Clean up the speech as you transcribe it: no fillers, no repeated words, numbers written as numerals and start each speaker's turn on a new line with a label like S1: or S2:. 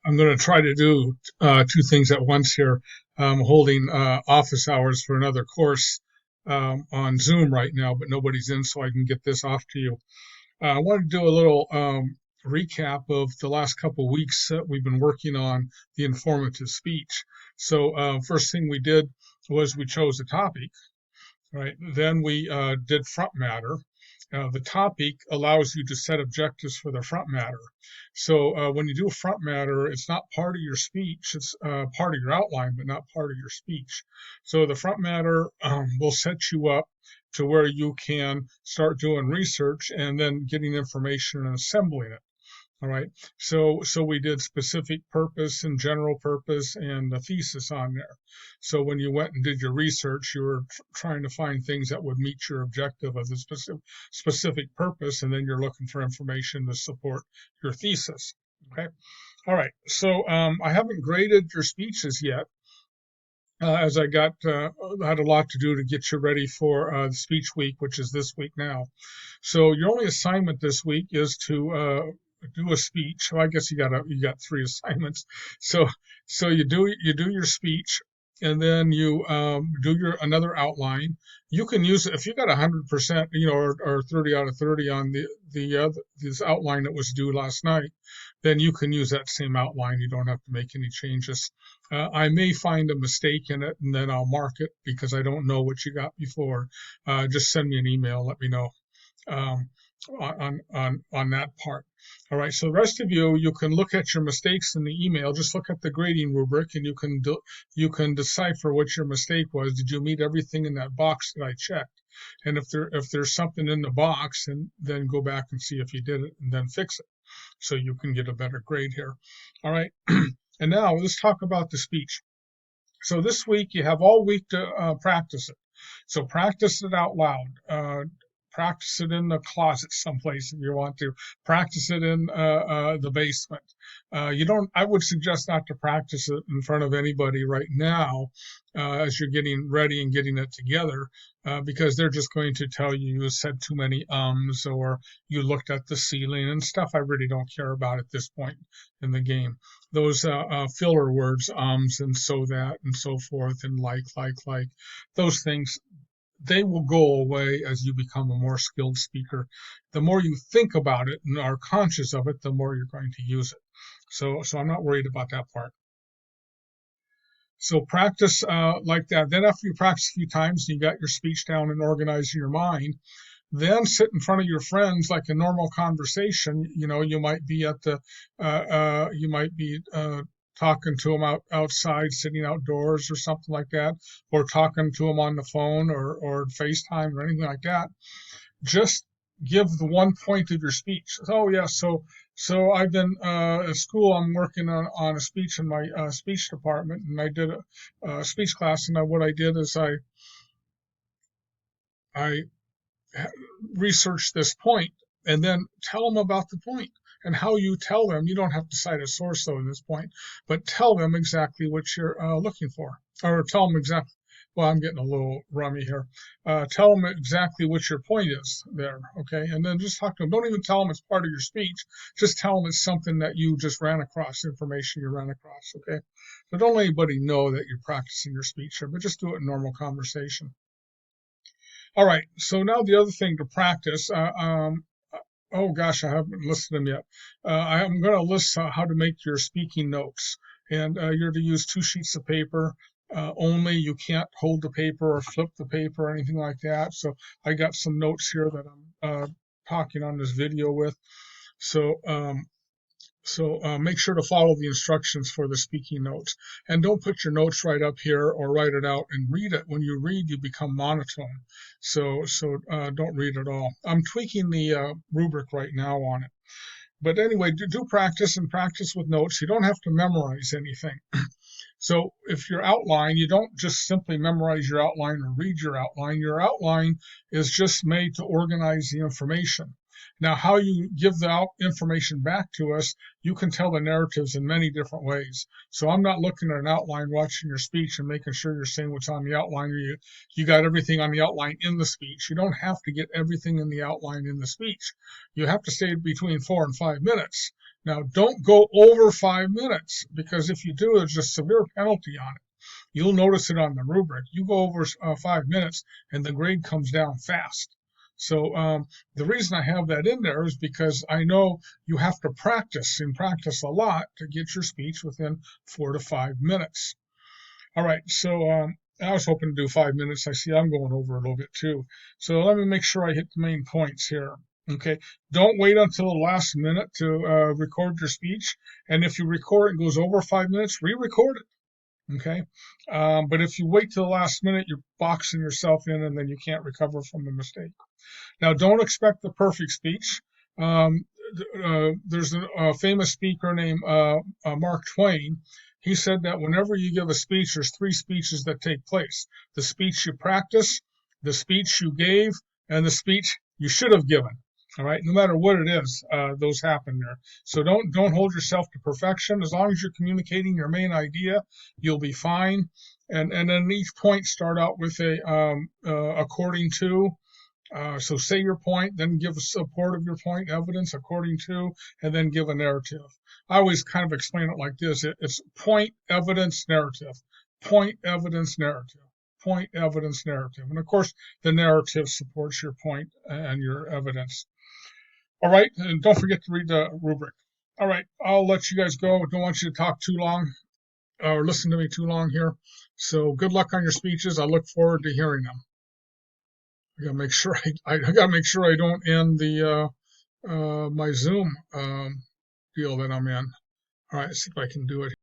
S1: I'm going to try to do two things at once here. I'm holding office hours for another course on Zoom right now, but nobody's in, so I can get this off to you. I want to do a little recap of the last couple of weeks that we've been working on the informative speech. So, first thing we did was we chose a topic, right? Then we did front matter. The topic allows you to set objectives for the front matter. So when you do front matter, it's not part of your speech. It's part of your outline, but not part of your speech. So the front matter will set you up to where you can start doing research and then getting information and assembling it. All right. So we did specific purpose and general purpose and the thesis on there. So when you went and did your research, you were trying to find things that would meet your objective of the specific purpose, and then you're looking for information to support your thesis. Okay. All right. So I haven't graded your speeches yet. As I had a lot to do to get you ready for speech week, which is this week now. So your only assignment this week is to do a speech. Well, I guess you got three assignments. So you do your speech, and then you do your another outline. You can use it if you got 100%, or 30 out of 30 on this outline that was due last night. Then you can use that same outline. You don't have to make any changes. I may find a mistake in it, and then I'll mark it because I don't know what you got before. Just send me an email. Let me know um, on that part. All right. So the rest of you can look at your mistakes in the email. Just look at the grading rubric, and you can decipher what your mistake was. Did you meet everything in that box that I checked? And if there's something in the box, and then go back and see if you did it, and then fix it, so you can get a better grade here. All right. And now let's talk about the speech. So this week you have all week to practice it. So practice it out loud. Practice it in the closet someplace if you want to. Practice it in the basement. You don't. I would suggest not to practice it in front of anybody right now as you're getting ready and getting it together, because they're just going to tell you said too many ums or you looked at the ceiling and stuff I really don't care about at this point in the game. Those filler words, ums and so that and so forth and like, those things, they will go away as you become a more skilled speaker. The more you think about it and are conscious of it, the more you're going to use it. So I'm not worried about that part. So practice like that. Then after you practice a few times and you got your speech down and organized in your mind, then sit in front of your friends like a normal conversation. You might be talking to them outside, sitting outdoors or something like that, or talking to them on the phone or FaceTime or anything like that. Just give the one point of your speech. Oh yeah, so I've been at school. I'm working on a speech in my speech department, and I did a speech class. And what I did is I research this point and then tell them about the point and how you tell them. You don't have to cite a source though in this point, but tell them exactly what you're looking for, or tell them exactly. Well, I'm getting a little rummy here. Tell them exactly what your point is there, okay? And then just talk to them. Don't even tell them it's part of your speech. Just tell them it's something that you just ran across, information you ran across, okay? So don't let anybody know that you're practicing your speech here, but just do it in normal conversation. All right, so now the other thing to practice. Oh gosh, I haven't listed them yet. I'm going to list how to make your speaking notes, and you're to use 2 sheets of paper only. You can't hold the paper or flip the paper or anything like that. So I got some notes here that I'm talking on this video with. So make sure to follow the instructions for the speaking notes. And don't put your notes right up here or write it out and read it. When you read, you become monotone. So don't read at all. I'm tweaking the rubric right now on it. But anyway, do practice and practice with notes. You don't have to memorize anything. So if your outline, you don't just simply memorize your outline or read your outline. Your outline is just made to organize the information. Now, how you give the information back to us, you can tell the narratives in many different ways. So I'm not looking at an outline, watching your speech and making sure you're saying what's on the outline, or you got everything on the outline in the speech. You don't have to get everything in the outline in the speech. You have to stay between 4 and 5 minutes. Now, don't go over 5 minutes, because if you do, there's a severe penalty on it. You'll notice it on the rubric. You go over 5 minutes, and the grade comes down fast. So the reason I have that in there is because I know you have to practice and practice a lot to get your speech within 4 to 5 minutes. All right, so I was hoping to do 5 minutes. I see I'm going over a little bit too. So let me make sure I hit the main points here. Okay, don't wait until the last minute to record your speech. And if you record it goes over 5 minutes, re-record it. Okay, but if you wait till the last minute, you're boxing yourself in, and then you can't recover from the mistake. Now, don't expect the perfect speech. There's a famous speaker named Mark Twain. He said that whenever you give a speech, there's three speeches that take place: the speech you practice, the speech you gave, and the speech you should have given. All right, no matter what it is, those happen there. So don't hold yourself to perfection. As long as you're communicating your main idea, you'll be fine. And then each point start out with a according to. So say your point, then give support of your point, evidence according to, and then give a narrative. I always kind of explain it like this. It's point, evidence, narrative. Point, evidence, narrative. Point, evidence, narrative. And of course, the narrative supports your point and your evidence. All right, and don't forget to read the rubric. All right, I'll let you guys go. Don't want you to talk too long or listen to me too long here. So good luck on your speeches. I look forward to hearing them. I gotta make sure I gotta make sure I don't end the my Zoom deal that I'm in. All right, see if I can do it.